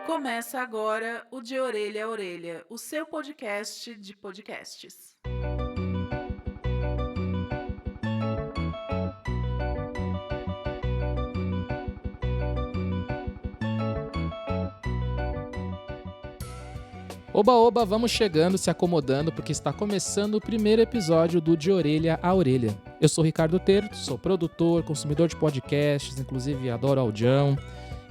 Começa agora o De Orelha a Orelha, o seu podcast de podcasts. Oba, oba, vamos chegando, se acomodando, porque está começando o primeiro episódio do De Orelha a Orelha. Eu sou Ricardo Terto, sou produtor, consumidor de podcasts, inclusive adoro audião,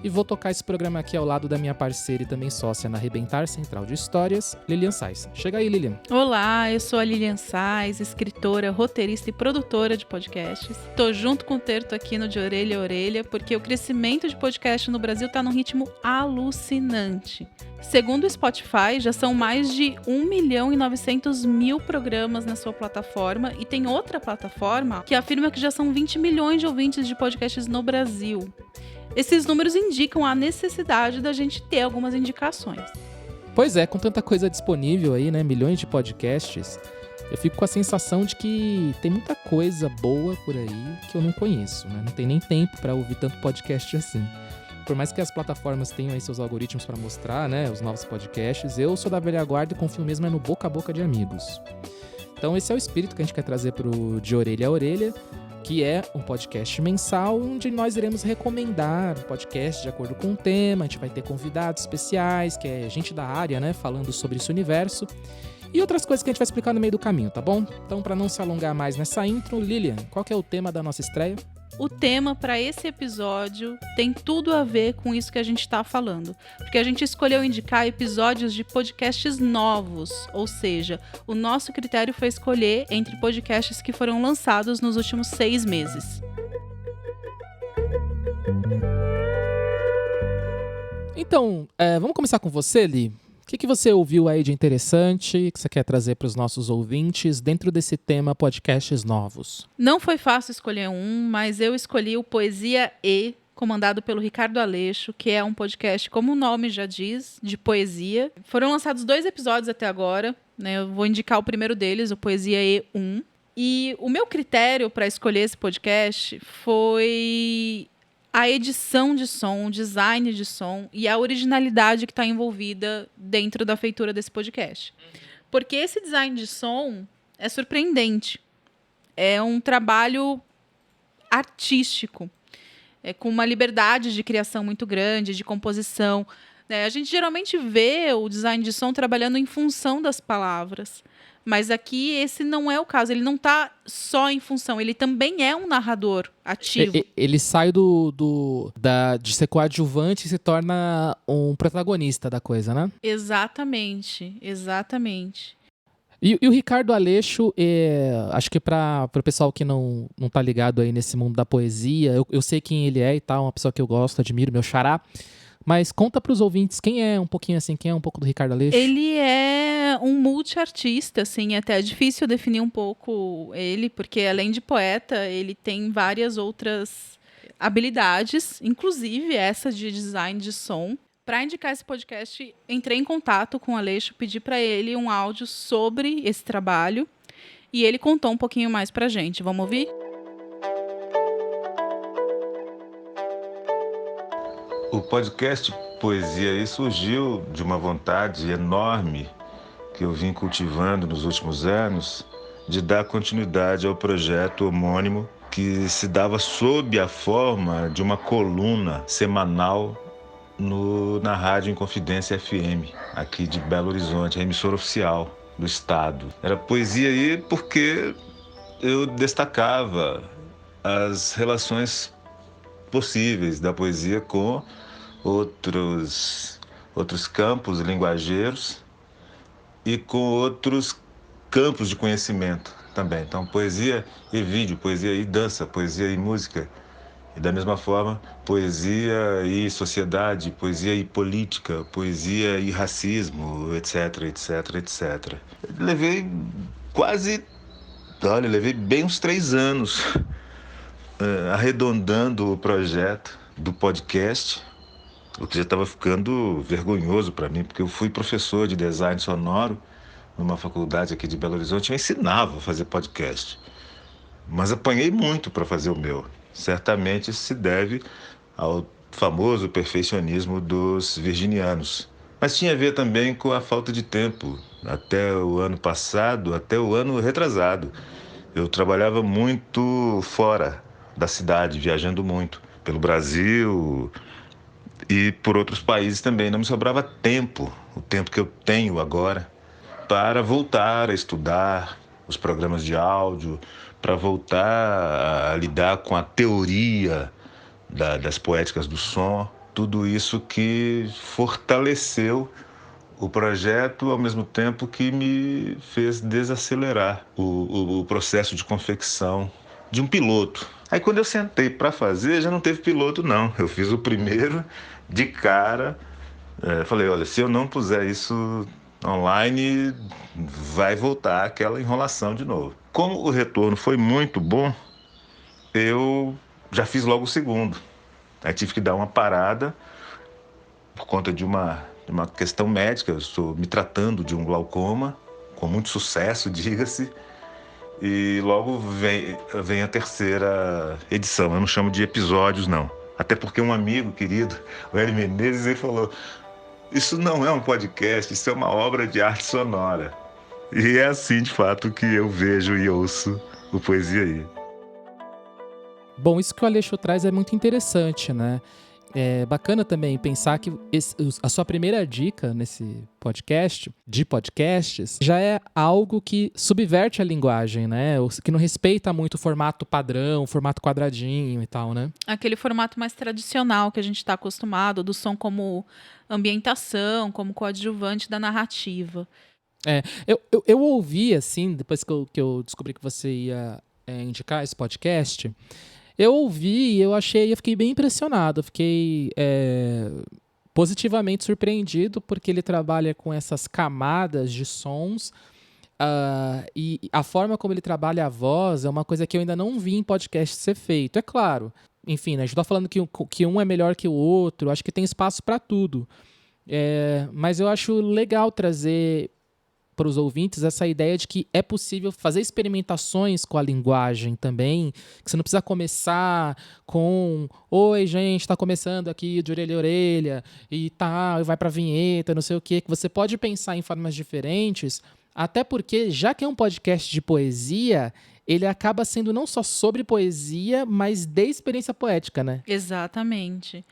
e vou tocar esse programa aqui ao lado da minha parceira e também sócia na Arrebentar Central de Histórias, Lilian Sais. Chega aí, Lilian. Olá, eu sou a Lilian Sais, escritora, roteirista e produtora de podcasts. Tô junto com o Terto aqui no De Orelha a Orelha, porque o crescimento de podcast no Brasil tá num ritmo alucinante. Segundo o Spotify, já são mais de 1.900.000 programas na sua plataforma e tem outra plataforma que afirma que já são 20 milhões de ouvintes de podcasts no Brasil. Esses números indicam a necessidade da gente ter algumas indicações. Pois é, com tanta coisa disponível aí, né, milhões de podcasts, eu fico com a sensação de que tem muita coisa boa por aí que eu não conheço, né? Não tem nem tempo para ouvir tanto podcast assim. Por mais que as plataformas tenham aí seus algoritmos para mostrar, né, os novos podcasts, eu sou da velha guarda e confio mesmo no boca a boca de amigos. Então esse é o espírito que a gente quer trazer pro De Orelha a Orelha, que é um podcast mensal onde nós iremos recomendar um podcast de acordo com o tema. A gente vai ter convidados especiais, que é gente da área, né, falando sobre esse universo, e outras coisas que a gente vai explicar no meio do caminho, tá bom? Então, para não se alongar mais nessa intro, Lilian, qual que é o tema da nossa estreia? O tema para esse episódio tem tudo a ver com isso que a gente está falando, porque a gente escolheu indicar episódios de podcasts novos, ou seja, o nosso critério foi escolher entre podcasts que foram lançados nos últimos 6 meses. Então, vamos começar com você, Li. O que você ouviu aí de interessante que você quer trazer para os nossos ouvintes dentro desse tema podcasts novos? Não foi fácil escolher um, mas eu escolhi o Poesia E, comandado pelo Ricardo Aleixo, que é um podcast, como o nome já diz, de poesia. Foram lançados 2 episódios até agora, né? Eu vou indicar o primeiro deles, o Poesia E1. E o meu critério para escolher esse podcast foi a edição de som, o design de som e a originalidade que está envolvida dentro da feitura desse podcast. Porque esse design de som é surpreendente. É um trabalho artístico, com uma liberdade de criação muito grande, de composição. A gente geralmente vê o design de som trabalhando em função das palavras. Mas aqui esse não é o caso. Ele não está só em função, ele também é um narrador ativo. Ele sai de ser coadjuvante e se torna um protagonista da coisa, né? Exatamente, exatamente. E o Ricardo Aleixo, acho que para o pessoal que não tá ligado aí nesse mundo da poesia, eu sei quem ele é e tal, uma pessoa que eu gosto, admiro, meu xará. Mas conta para os ouvintes quem é um pouco do Ricardo Aleixo. Ele é um multiartista, assim, até é difícil definir um pouco ele, porque além de poeta, ele tem várias outras habilidades, inclusive essa de design de som. Para indicar esse podcast, entrei em contato com o Aleixo, pedi para ele um áudio sobre esse trabalho e ele contou um pouquinho mais para a gente. Vamos ouvir? O podcast Poesia aí surgiu de uma vontade enorme que eu vim cultivando nos últimos anos de dar continuidade ao projeto homônimo que se dava sob a forma de uma coluna semanal na Rádio Inconfidência FM, aqui de Belo Horizonte, a emissora oficial do estado. Era poesia aí porque eu destacava as relações possíveis da poesia com outros campos linguageiros e com outros campos de conhecimento também. Então, poesia e vídeo, poesia e dança, poesia e música. E da mesma forma, poesia e sociedade, poesia e política, poesia e racismo, etc, etc, etc. Levei bem uns 3 anos arredondando o projeto do podcast, o que já estava ficando vergonhoso para mim, porque eu fui professor de design sonoro numa faculdade aqui de Belo Horizonte, eu ensinava a fazer podcast, mas apanhei muito para fazer o meu. Certamente isso se deve ao famoso perfeccionismo dos virginianos. Mas tinha a ver também com a falta de tempo. Até o ano passado, até o ano retrasado, eu trabalhava muito fora da cidade, viajando muito pelo Brasil e por outros países também. Não me sobrava tempo, o tempo que eu tenho agora, para voltar a estudar os programas de áudio, para voltar a lidar com a teoria das poéticas do som. Tudo isso que fortaleceu o projeto, ao mesmo tempo que me fez desacelerar o processo de confecção de um piloto. Aí quando eu sentei para fazer, já não teve piloto não. Eu fiz o primeiro de cara. Falei, olha, se eu não puser isso online, vai voltar aquela enrolação de novo. Como o retorno foi muito bom, eu já fiz logo o segundo. Aí tive que dar uma parada por conta de uma questão médica. Eu estou me tratando de um glaucoma, com muito sucesso, diga-se. E logo vem a terceira edição. Eu não chamo de episódios, não. Até porque um amigo querido, o Hélio Menezes, ele falou: isso não é um podcast, isso é uma obra de arte sonora. E é assim, de fato, que eu vejo e ouço o Poesia aí. Bom, isso que o Aleixo traz é muito interessante, né? É bacana também pensar que a sua primeira dica nesse podcast, de podcasts, já é algo que subverte a linguagem, né? Que não respeita muito o formato padrão, o formato quadradinho e tal, né? Aquele formato mais tradicional que a gente está acostumado, do som como ambientação, como coadjuvante da narrativa. Eu ouvi, assim, depois que eu descobri que você ia indicar esse podcast, eu ouvi e eu fiquei bem impressionado, eu fiquei positivamente surpreendido, porque ele trabalha com essas camadas de sons, e a forma como ele trabalha a voz é uma coisa que eu ainda não vi em podcast ser feito. É claro, enfim, né, a gente tá falando que um é melhor que o outro, acho que tem espaço para tudo. Mas eu acho legal trazer para os ouvintes essa ideia de que é possível fazer experimentações com a linguagem também, que você não precisa começar com oi, gente, está começando aqui de orelha a orelha e tal, e vai para a vinheta, não sei o quê, que você pode pensar em formas diferentes, até porque, já que é um podcast de poesia, ele acaba sendo não só sobre poesia, mas de experiência poética, né? Exatamente.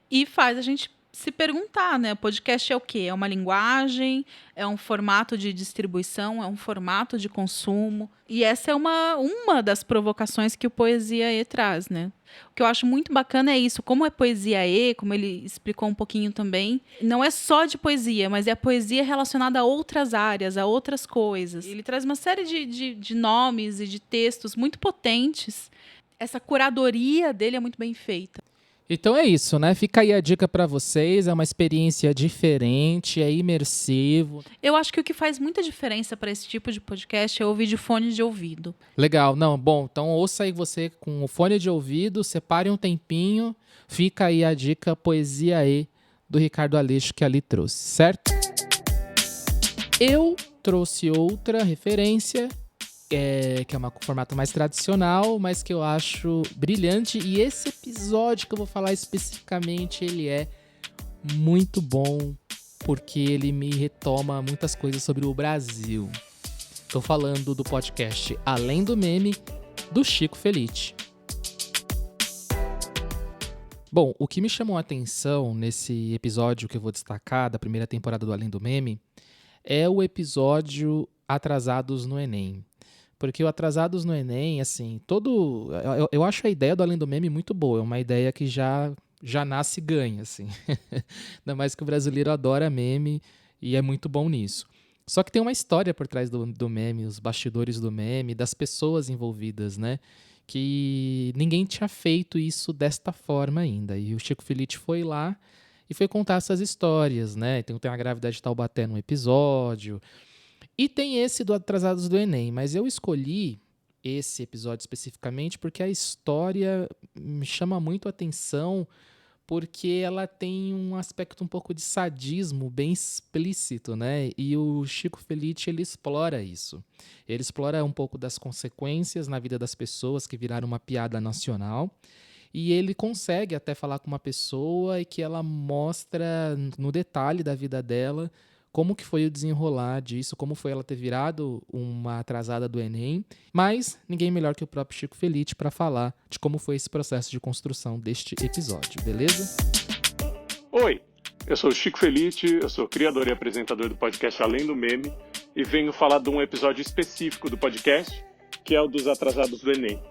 E faz a gente se perguntar, né? O podcast é o quê? É uma linguagem? É um formato de distribuição? É um formato de consumo? E essa é uma das provocações que o Poesia E traz, né? O que eu acho muito bacana é isso, como é Poesia E, como ele explicou um pouquinho também, não é só de poesia, mas é a poesia relacionada a outras áreas, a outras coisas. Ele traz uma série de nomes e de textos muito potentes. Essa curadoria dele é muito bem feita. Então é isso, né? Fica aí a dica para vocês, é uma experiência diferente, é imersivo. Eu acho que o que faz muita diferença para esse tipo de podcast é ouvir de fone de ouvido. Legal, não, bom, então ouça aí você com o fone de ouvido, separe um tempinho, fica aí a dica Poesia E do Ricardo Aleixo que ali trouxe, certo? Eu trouxe outra referência, que é um formato mais tradicional, mas que eu acho brilhante, e esse episódio que eu vou falar especificamente, ele é muito bom, porque ele me retoma muitas coisas sobre o Brasil. Tô falando do podcast Além do Meme, do Chico Felitti. Bom, o que me chamou a atenção nesse episódio que eu vou destacar, da primeira temporada do Além do Meme, é o episódio Atrasados no Enem. Porque o Atrasados no Enem, assim, eu acho a ideia do Além do Meme muito boa, é uma ideia que já nasce e ganha, assim. Ainda mais que o brasileiro adora meme e é muito bom nisso. Só que tem uma história por trás do meme, os bastidores do meme, das pessoas envolvidas, né? Que ninguém tinha feito isso desta forma ainda. E o Chico Felitti foi lá e foi contar essas histórias, né? Tem a grávida de Taubaté num episódio. E tem esse do Atrasados do Enem, mas eu escolhi esse episódio especificamente porque a história me chama muito a atenção, porque ela tem um aspecto um pouco de sadismo bem explícito, né? E o Chico Felitti, ele explora isso. Ele explora um pouco das consequências na vida das pessoas que viraram uma piada nacional. e ele consegue até falar com uma pessoa e que ela mostra no detalhe da vida dela como que foi o desenrolar disso, como foi ela ter virado uma atrasada do Enem, mas ninguém melhor que o próprio Chico Felitti para falar de como foi esse processo de construção deste episódio, beleza? Oi, eu sou o Chico Felitti, eu sou criador e apresentador do podcast Além do Meme e venho falar de um episódio específico do podcast, que é o dos atrasados do Enem.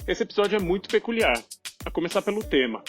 Esse episódio é muito peculiar, a começar pelo tema,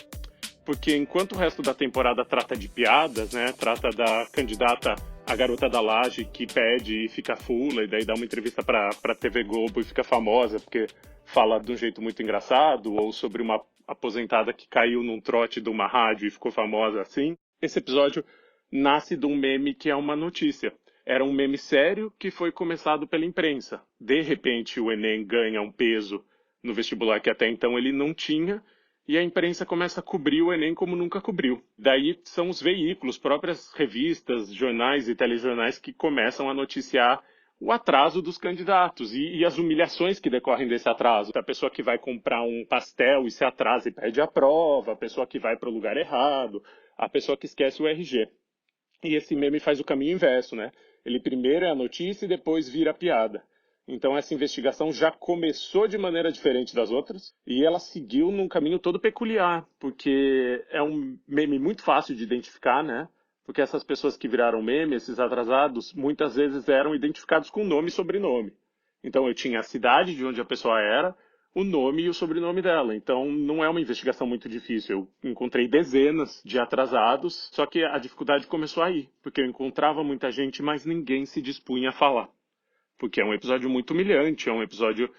porque enquanto o resto da temporada trata de piadas, né, trata da candidata a garota da laje que pede e fica fula e daí dá uma entrevista para TV Globo e fica famosa porque fala de um jeito muito engraçado, ou sobre uma aposentada que caiu num trote de uma rádio e ficou famosa assim. Esse episódio nasce de um meme que é uma notícia. Era um meme sério que foi começado pela imprensa. De repente o Enem ganha um peso no vestibular que até então ele não tinha, e a imprensa começa a cobrir o Enem como nunca cobriu. Daí são os veículos, próprias revistas, jornais e telejornais que começam a noticiar o atraso dos candidatos e as humilhações que decorrem desse atraso. A pessoa que vai comprar um pastel e se atrasa e perde a prova, a pessoa que vai para o lugar errado, a pessoa que esquece o RG. E esse meme faz o caminho inverso, né? Ele primeiro é a notícia e depois vira a piada. Então essa investigação já começou de maneira diferente das outras e ela seguiu num caminho todo peculiar, porque é um meme muito fácil de identificar, né? Porque essas pessoas que viraram meme, esses atrasados, muitas vezes eram identificados com nome e sobrenome. Então eu tinha a cidade de onde a pessoa era, o nome e o sobrenome dela. Então não é uma investigação muito difícil. Eu encontrei dezenas de atrasados, só que a dificuldade começou aí, porque eu encontrava muita gente, mas ninguém se dispunha a falar. Porque é um episódio muito humilhante, é um episódio...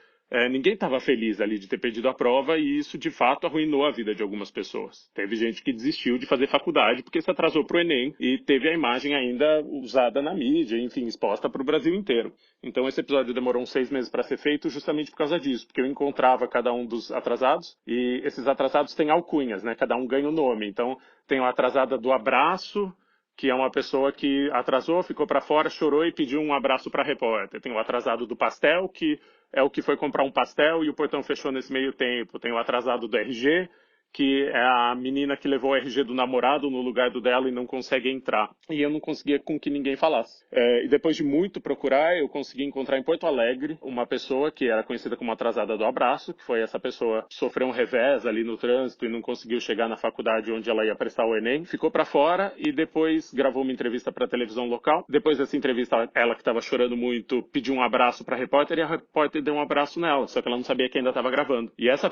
ninguém estava feliz ali de ter perdido a prova e isso, de fato, arruinou a vida de algumas pessoas. Teve gente que desistiu de fazer faculdade porque se atrasou para o Enem e teve a imagem ainda usada na mídia, enfim, exposta para o Brasil inteiro. Então esse episódio demorou uns 6 meses para ser feito justamente por causa disso, porque eu encontrava cada um dos atrasados e esses atrasados têm alcunhas, né? Cada um ganha um nome. Então tem a atrasada do abraço, que é uma pessoa que atrasou, ficou para fora, chorou e pediu um abraço para a repórter. Tem o atrasado do pastel, que é o que foi comprar um pastel e o portão fechou nesse meio tempo. Tem o atrasado do RG, que é a menina que levou o RG do namorado no lugar do dela e não consegue entrar. E eu não conseguia com que ninguém falasse. E depois de muito procurar, eu consegui encontrar em Porto Alegre uma pessoa que era conhecida como atrasada do abraço, que foi essa pessoa que sofreu um revés ali no trânsito e não conseguiu chegar na faculdade onde ela ia prestar o Enem. Ficou para fora e depois gravou uma entrevista para a televisão local. Depois dessa entrevista, ela que estava chorando muito, pediu um abraço para a repórter e a repórter deu um abraço nela, só que ela não sabia que ainda estava gravando. E essa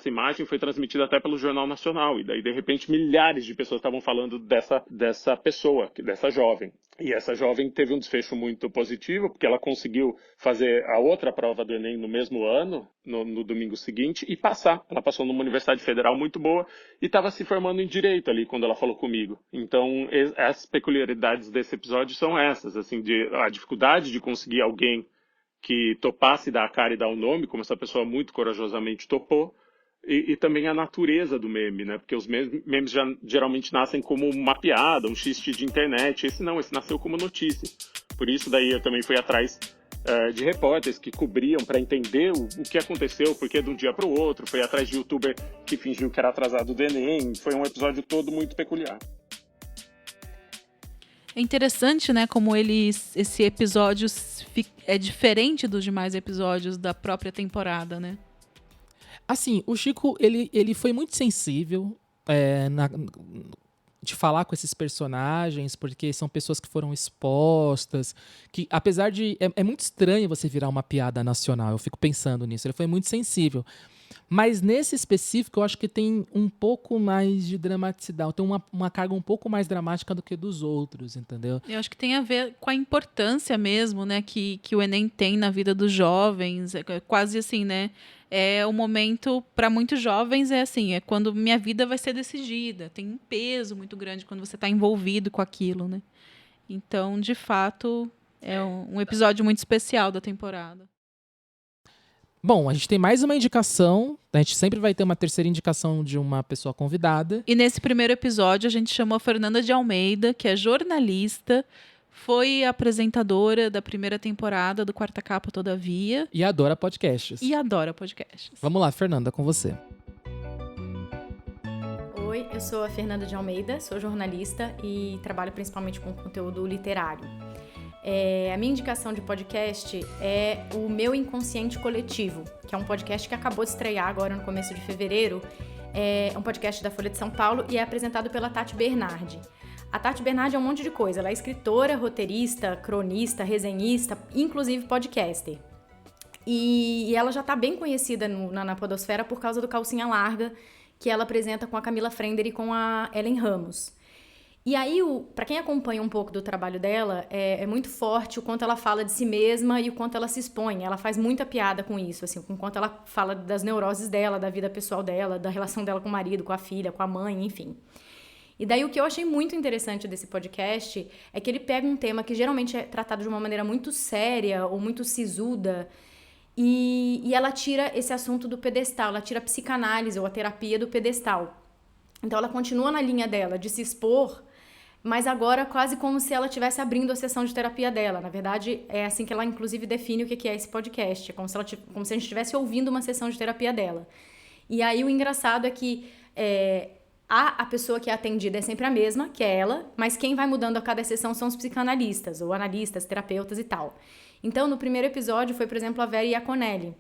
imagem foi transmitida até pelo Jornal Nacional, e daí de repente milhares de pessoas estavam falando dessa pessoa, dessa jovem. E essa jovem teve um desfecho muito positivo, porque ela conseguiu fazer a outra prova do Enem no mesmo ano, no domingo seguinte, e passar. Ela passou numa universidade federal muito boa e estava se formando em Direito ali, quando ela falou comigo. Então, as peculiaridades desse episódio são essas, assim, a dificuldade de conseguir alguém que topasse dar a cara e dar o nome, como essa pessoa muito corajosamente topou, e também a natureza do meme, né? Porque os memes geralmente nascem como uma piada, um xiste de internet. Esse nasceu como notícia. Por isso daí eu também fui atrás de repórteres que cobriam para entender o que aconteceu, porque de um dia para o outro. Fui atrás de youtuber que fingiu que era atrasado do Enem. Foi um episódio todo muito peculiar. É interessante, né, como esse episódio é diferente dos demais episódios da própria temporada, né? Assim, o Chico, ele foi muito sensível de falar com esses personagens, porque são pessoas que foram expostas, que apesar de... É muito estranho você virar uma piada nacional, eu fico pensando nisso, ele foi muito sensível. Mas nesse específico, eu acho que tem um pouco mais de dramaticidade, tem uma carga um pouco mais dramática do que dos outros, entendeu? Eu acho que tem a ver com a importância mesmo, né, que o Enem tem na vida dos jovens, é quase assim, né? É o momento, para muitos jovens, é assim, é quando minha vida vai ser decidida. Tem um peso muito grande quando você está envolvido com aquilo, né? Então, de fato, é um episódio muito especial da temporada. Bom, a gente tem mais uma indicação. A gente sempre vai ter uma terceira indicação de uma pessoa convidada. E nesse primeiro episódio, a gente chamou a Fernanda de Almeida, que é jornalista, foi apresentadora da primeira temporada do Quarta Capa, todavia. E adora podcasts. E adora podcasts. Vamos lá, Fernanda, com você. Oi, eu sou a Fernanda de Almeida, sou jornalista e trabalho principalmente com conteúdo literário. A minha indicação de podcast é o Meu Inconsciente Coletivo, que é um podcast que acabou de estrear agora no começo de fevereiro. É um podcast da Folha de São Paulo e é apresentado pela Tati Bernardi. A Tati Bernardi é um monte de coisa. Ela é escritora, roteirista, cronista, resenhista, inclusive podcaster. E ela já está bem conhecida na podosfera por causa do Calcinha Larga, que ela apresenta com a Camila Frender e com a Ellen Ramos. E aí, para quem acompanha um pouco do trabalho dela, é muito forte o quanto ela fala de si mesma e o quanto ela se expõe. Ela faz muita piada com isso, assim, com o quanto ela fala das neuroses dela, da vida pessoal dela, da relação dela com o marido, com a filha, com a mãe, enfim. E daí o que eu achei muito interessante desse podcast é que ele pega um tema que geralmente é tratado de uma maneira muito séria ou muito sisuda, e ela tira esse assunto do pedestal, ela tira a psicanálise ou a terapia do pedestal. Então ela continua na linha dela de se expor, mas agora quase como se ela estivesse abrindo a sessão de terapia dela. Na verdade, é assim que ela inclusive define o que é esse podcast, é como se a gente estivesse ouvindo uma sessão de terapia dela. E aí o engraçado é que a pessoa que é atendida é sempre a mesma, que é ela, mas quem vai mudando a cada sessão são os psicanalistas, ou analistas, terapeutas e tal. Então, no primeiro episódio foi, por exemplo, a Vera Iaconelli.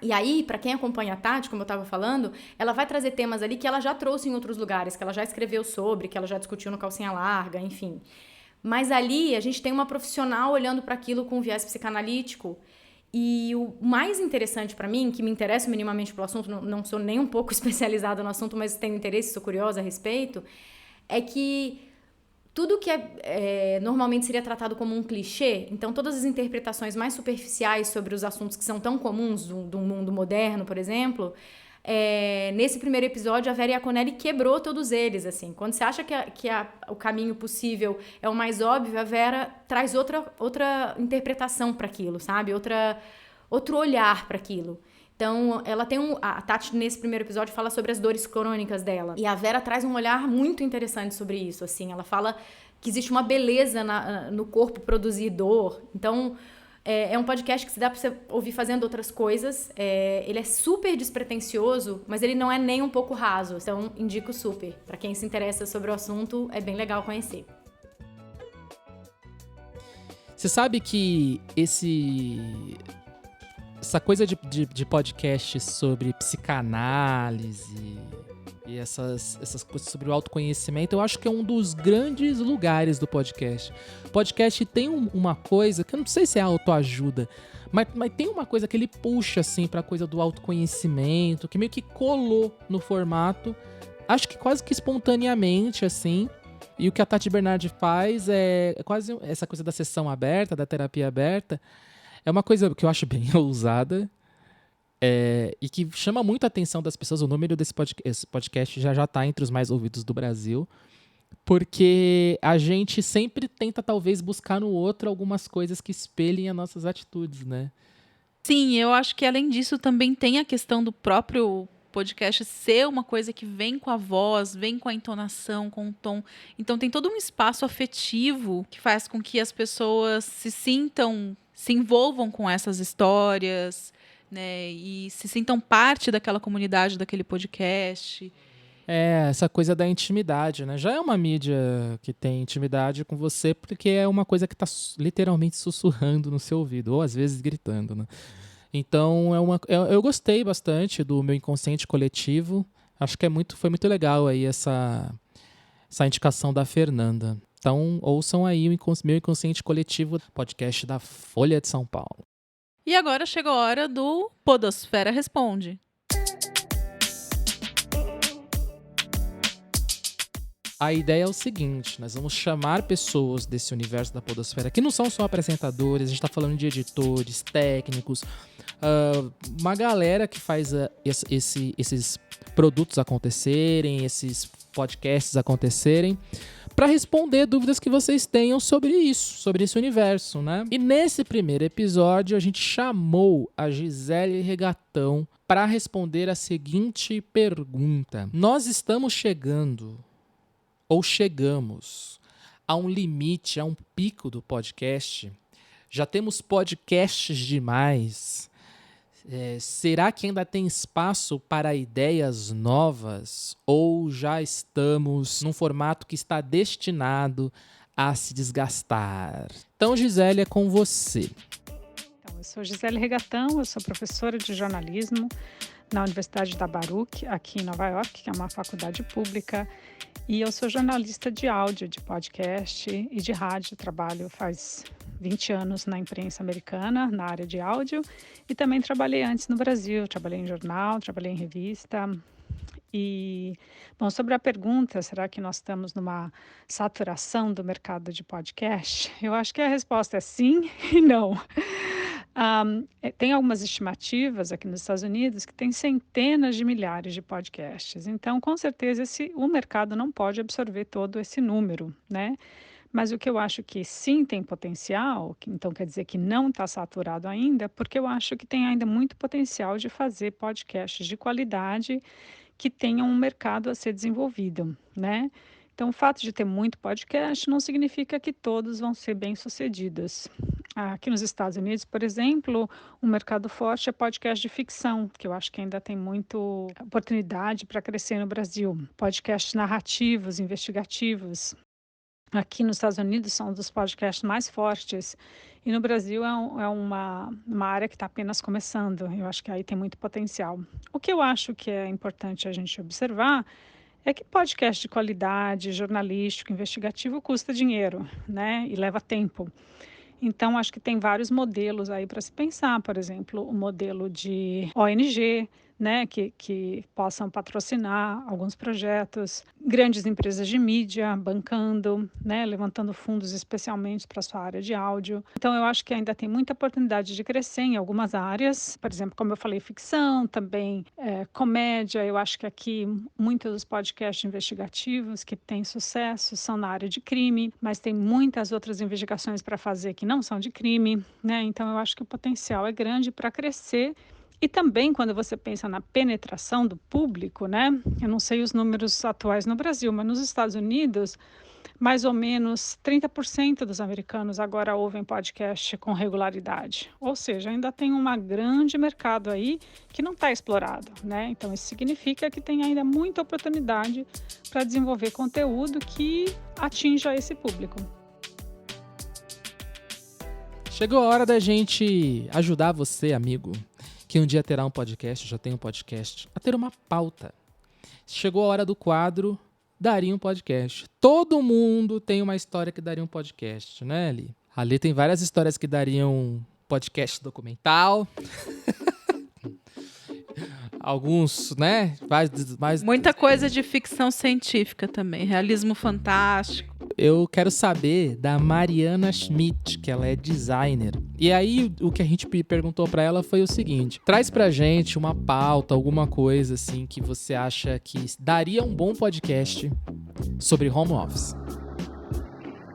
E aí, para quem acompanha a Tati, como eu estava falando, ela vai trazer temas ali que ela já trouxe em outros lugares, que ela já escreveu sobre, que ela já discutiu no Calcinha Larga, enfim. Mas ali a gente tem uma profissional olhando para aquilo com um viés psicanalítico. E o mais interessante para mim, que me interessa minimamente pelo assunto, não sou nem um pouco especializada no assunto, mas tenho interesse, sou curiosa a respeito, é que tudo que normalmente seria tratado como um clichê, então todas as interpretações mais superficiais sobre os assuntos que são tão comuns do mundo moderno, por exemplo, nesse primeiro episódio a Vera Iaconelli quebrou todos eles, assim. Quando você acha que o caminho possível é o mais óbvio, a Vera traz outra interpretação para aquilo, sabe? Outro olhar para aquilo. Então, ela tem a Tati, nesse primeiro episódio, fala sobre as dores crônicas dela. E a Vera traz um olhar muito interessante sobre isso, assim. Ela fala que existe uma beleza no corpo produzir dor. Então, é um podcast que se dá pra você ouvir fazendo outras coisas. Ele é super despretensioso, mas ele não é nem um pouco raso. Então, indico super. Pra quem se interessa sobre o assunto, é bem legal conhecer. Você sabe que essa coisa de podcast sobre psicanálise e essas coisas sobre o autoconhecimento, eu acho que é um dos grandes lugares do podcast. O podcast tem uma coisa, que eu não sei se é autoajuda, mas tem uma coisa que ele puxa, assim, pra coisa do autoconhecimento, que meio que colou no formato, acho que quase que espontaneamente, assim. E o que a Tati Bernardi faz é quase essa coisa da sessão aberta, da terapia aberta. É uma coisa que eu acho bem ousada e que chama muito a atenção das pessoas. O número desse podcast já está entre os mais ouvidos do Brasil, porque a gente sempre tenta, talvez, buscar no outro algumas coisas que espelhem as nossas atitudes, né? Sim, eu acho que além disso também tem a questão do próprio podcast ser uma coisa que vem com a voz, vem com a entonação, com o tom. Então tem todo um espaço afetivo que faz com que as pessoas se envolvam com essas histórias, né, e se sintam parte daquela comunidade, daquele podcast. Essa coisa da intimidade, né? Já é uma mídia que tem intimidade com você, porque é uma coisa que está literalmente sussurrando no seu ouvido, ou às vezes gritando, né? Então, eu gostei bastante do Meu Inconsciente Coletivo. Acho que foi muito legal aí essa indicação da Fernanda. Então, ouçam aí o Meu Inconsciente Coletivo, podcast da Folha de São Paulo. E agora chegou a hora do Podosfera Responde. A ideia é o seguinte: nós vamos chamar pessoas desse universo da podosfera, que não são só apresentadores, a gente está falando de editores, técnicos, uma galera que faz esses produtos acontecerem, esses podcasts acontecerem, para responder dúvidas que vocês tenham sobre isso, sobre esse universo, né? E nesse primeiro episódio a gente chamou a Gisele Regatão para responder a seguinte pergunta: nós estamos chegamos a um limite, a um pico do podcast? Já temos podcasts demais? Será que ainda tem espaço para ideias novas? Ou já estamos num formato que está destinado a se desgastar? Então, Gisele, é com você. Eu sou Gisele Regatão, eu sou professora de jornalismo na Universidade da Baruch, aqui em Nova York, que é uma faculdade pública, e eu sou jornalista de áudio, de podcast e de rádio. Trabalho faz 20 anos na imprensa americana, na área de áudio, e também trabalhei antes no Brasil, trabalhei em jornal, trabalhei em revista. E, bom, sobre a pergunta, será que nós estamos numa saturação do mercado de podcast? Eu acho que a resposta é sim e não. Tem algumas estimativas aqui nos Estados Unidos que tem centenas de milhares de podcasts. Então, com certeza, o mercado não pode absorver todo esse número, né? Mas o que eu acho que sim tem potencial, então quer dizer que não está saturado ainda, porque eu acho que tem ainda muito potencial de fazer podcasts de qualidade que tenham um mercado a ser desenvolvido, né? Então, o fato de ter muito podcast não significa que todos vão ser bem-sucedidos. Aqui nos Estados Unidos, por exemplo, um mercado forte é podcast de ficção, que eu acho que ainda tem muita oportunidade para crescer no Brasil. Podcasts narrativos, investigativos. Aqui nos Estados Unidos são um dos podcasts mais fortes. E no Brasil é uma área que está apenas começando. Eu acho que aí tem muito potencial. O que eu acho que é importante a gente observar é que podcast de qualidade, jornalístico, investigativo custa dinheiro, né? E leva tempo. Então, acho que tem vários modelos aí para se pensar. Por exemplo, o modelo de ONG, né, que possam patrocinar alguns projetos, grandes empresas de mídia bancando, né, levantando fundos especialmente para a sua área de áudio. Então, eu acho que ainda tem muita oportunidade de crescer em algumas áreas, por exemplo, como eu falei, ficção, também comédia. Eu acho que aqui muitos dos podcasts investigativos que têm sucesso são na área de crime, mas tem muitas outras investigações para fazer que não são de crime, né? Então, eu acho que o potencial é grande para crescer. E também, quando você pensa na penetração do público, né? Eu não sei os números atuais no Brasil, mas nos Estados Unidos, mais ou menos 30% dos americanos agora ouvem podcast com regularidade. Ou seja, ainda tem um grande mercado aí que não está explorado, né? Então, isso significa que tem ainda muita oportunidade para desenvolver conteúdo que atinja esse público. Chegou a hora da gente ajudar você, amigo, que um dia terá um podcast, já tem um podcast, a ter uma pauta. Chegou a hora do quadro Daria um Podcast. Todo mundo tem uma história que daria um podcast, né, Ali? Ali tem várias histórias que dariam um podcast documental. Alguns, né? Mais... Muita coisa de ficção científica também, realismo fantástico. Eu quero saber da Mariana Schmidt, que ela é designer. E aí, o que a gente perguntou pra ela foi o seguinte: traz pra gente uma pauta, alguma coisa assim que você acha que daria um bom podcast sobre home office.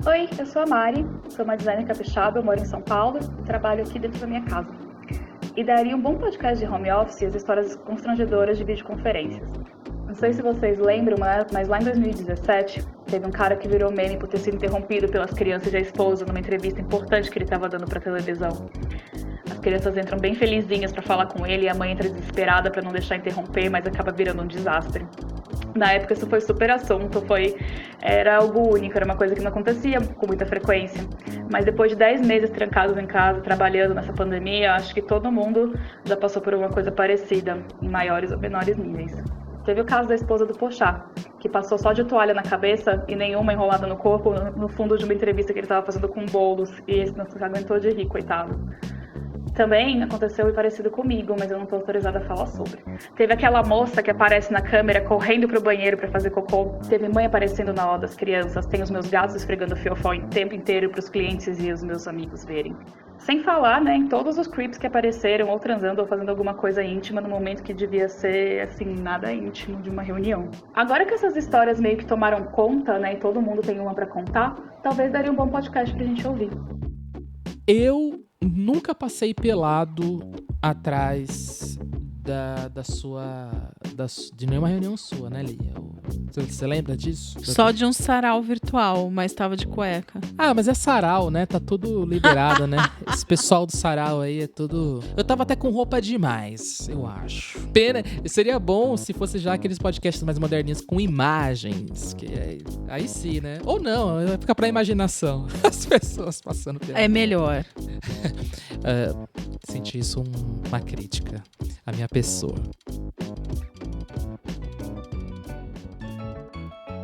Oi, eu sou a Mari, sou uma designer capixaba, eu moro em São Paulo e trabalho aqui dentro da minha casa. E daria um bom podcast de home office as histórias constrangedoras de videoconferências. Não sei se vocês lembram, mas lá em 2017, teve um cara que virou meme por ter sido interrompido pelas crianças da esposa numa entrevista importante que ele estava dando para televisão. As crianças entram bem felizinhas para falar com ele e a mãe entra desesperada para não deixar interromper, mas acaba virando um desastre. Na época isso foi super assunto, era algo único, era uma coisa que não acontecia com muita frequência. Mas depois de 10 meses trancados em casa, trabalhando nessa pandemia, acho que todo mundo já passou por alguma coisa parecida, em maiores ou menores níveis. Teve o caso da esposa do Porchat, que passou só de toalha na cabeça e nenhuma enrolada no corpo, no fundo de uma entrevista que ele estava fazendo com bolos, e esse não se aguentou de rir, coitado. Também aconteceu e parecido comigo, mas eu não estou autorizada a falar sobre. Teve aquela moça que aparece na câmera correndo pro banheiro para fazer cocô. Teve mãe aparecendo na hora das crianças. Tem os meus gatos esfregando fiofó o tempo inteiro para os clientes e os meus amigos verem. Sem falar, né, em todos os creeps que apareceram ou transando ou fazendo alguma coisa íntima no momento que devia ser, assim, nada íntimo de uma reunião. Agora que essas histórias meio que tomaram conta, né, e todo mundo tem uma para contar, talvez daria um bom podcast pra gente ouvir. Eu nunca passei pelado atrás de nenhuma reunião sua, né, Lia? Você lembra disso? Só de um sarau virtual, mas tava de cueca. Ah, mas é sarau, né? Tá tudo liberado, né? Esse pessoal do sarau aí é tudo... Eu tava até com roupa demais, eu acho. Pena, seria bom se fosse já aqueles podcasts mais moderninhos com imagens, que aí sim, né? Ou não, vai ficar pra imaginação. As pessoas passando pela... É melhor. Senti isso uma crítica à minha pessoa.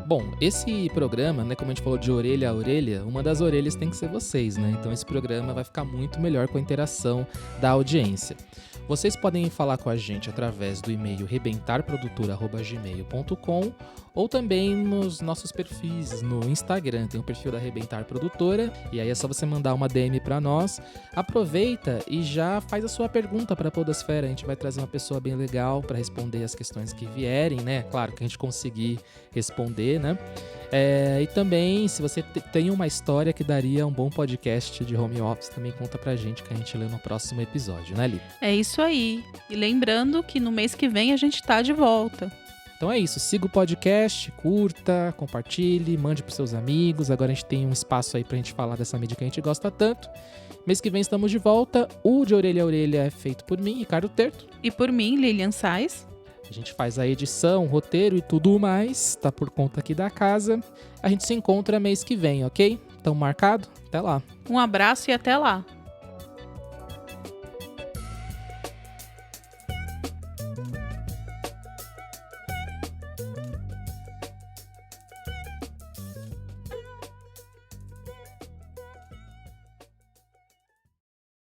Bom, esse programa, né, como a gente falou de orelha a orelha, uma das orelhas tem que ser vocês, né? Então esse programa vai ficar muito melhor com a interação da audiência. Vocês podem falar com a gente através do e-mail rebentarprodutora@gmail.com ou também nos nossos perfis no Instagram. Tem o perfil da Rebentar Produtora e aí é só você mandar uma DM para nós. Aproveita e já faz a sua pergunta para a Podosfera. A gente vai trazer uma pessoa bem legal para responder as questões que vierem, né? Claro que a gente conseguir responder, né? E também, se você tem uma história que daria um bom podcast de home office, também conta pra gente que a gente lê no próximo episódio, né, Li? É isso aí. E lembrando que no mês que vem a gente tá de volta. Então é isso, siga o podcast, curta, compartilhe, mande pros seus amigos. Agora a gente tem um espaço aí pra gente falar dessa mídia que a gente gosta tanto. Mês que vem estamos de volta. O De Orelha a Orelha é feito por mim, Ricardo Terto. E por mim, Lilian Sais. A gente faz a edição, roteiro e tudo mais, tá por conta aqui da casa. A gente se encontra mês que vem, ok? Então marcado? Até lá. Um abraço e até lá.